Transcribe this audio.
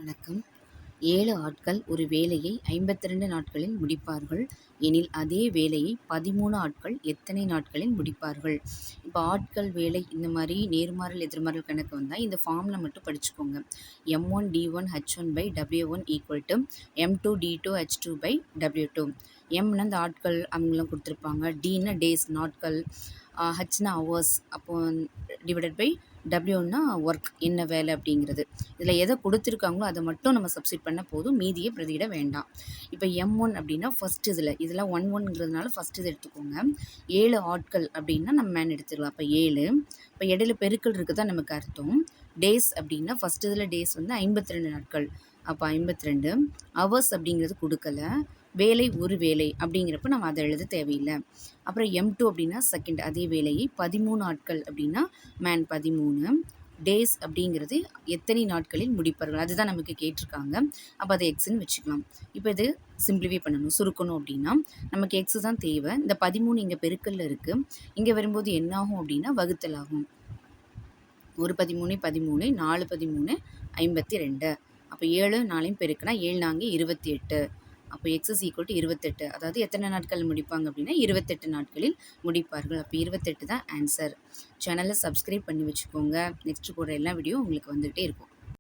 வணக்கம். 7 ஆட்கள் ஒரு வேலையை 52 நாட்களில் முடிப்பார்கள் எனில், அதே வேலையை 13 ஆட்கள் எத்தனை நாட்களில் முடிப்பார்கள்? இப்போ ஆட்கள், வேலை இந்த மாரி நேர்மாறல், எதிர்மாறல் கணக்கு வந்தா இந்த ஃபார்முலா மட்டும் படிச்சுக்கோங்க. M1D1H1/W1 M2D2H2/W2. எம்னா இந்த ஆட்கள் அவங்கலாம் கொடுத்துருப்பாங்க. டின்னா டேஸ் நாட்கள், ஹச்னா ஹவர்ஸ், அப்போ டிவைடட் பை டபிள்யூன்னா ஒர்க் என்ன வேலை அப்படிங்கிறது. இதில் எதை கொடுத்துருக்காங்களோ அதை மட்டும் நம்ம சப்ஸ்டிட் பண்ண போதும், மீதியை பிரதியிட வேண்டாம். இப்போ M1 அப்படின்னா ஃபஸ்ட் இதெல்லாம் 1 ஃபஸ்ட் இது எடுத்துக்கோங்க. 7 ஆட்கள் அப்படின்னா நம்ம மேன் எடுத்துக்கலாம். அப்போ 7. இப்போ இடையில பெருக்கல் இருக்குது தான் நமக்கு அர்த்தம். டேஸ் அப்படின்னா ஃபஸ்ட் இதில் டேஸ் வந்து 52 நாட்கள். அப்போ 52. ஹவர்ஸ் அப்படிங்கிறது கொடுக்கல. வேலை ஒரு வேலை அப்படிங்கிறப்ப நம்ம அதை எழுத தேவையில்லை. அப்புறம் M2 அப்படின்னா செகண்ட், அதே வேலையை 13 ஆட்கள் அப்படின்னா மேன் 13. டேஸ் அப்படிங்கிறது எத்தனை நாட்களில் முடிப்பார்கள், அதுதான் நமக்கு கேட்டிருக்காங்க. அப்போ அதை எக்ஸ்ன்னு வச்சுக்கலாம். இப்போ இது சிம்பிளிஃபை பண்ணணும், சுருக்கணும் அப்படின்னா நமக்கு எக்ஸ் தான் தேவை. இந்த 13 இங்கே பெருக்கல்ல இருக்குது. இங்கே வரும்போது என்ன ஆகும் அப்படின்னா வகுத்தல் ஆகும். 1 13 13, 4 13 52. அப்போ 7 4 பெருக்குனா 7 4 28. அப்போ எக்ஸ் இஸ் ஈக்குவல் டு 28. அதாவது எத்தனை நாட்கள் முடிப்பாங்க அப்படின்னா 28 நாட்களில் முடிப்பார்கள். அப்போ 28 தான் ஆன்சர். சேனலை சப்ஸ்கிரைப் பண்ணி வச்சுக்கோங்க. நெக்ஸ்ட் போடுற எல்லா வீடியோ உங்களுக்கு வந்துகிட்டே இருக்கும்.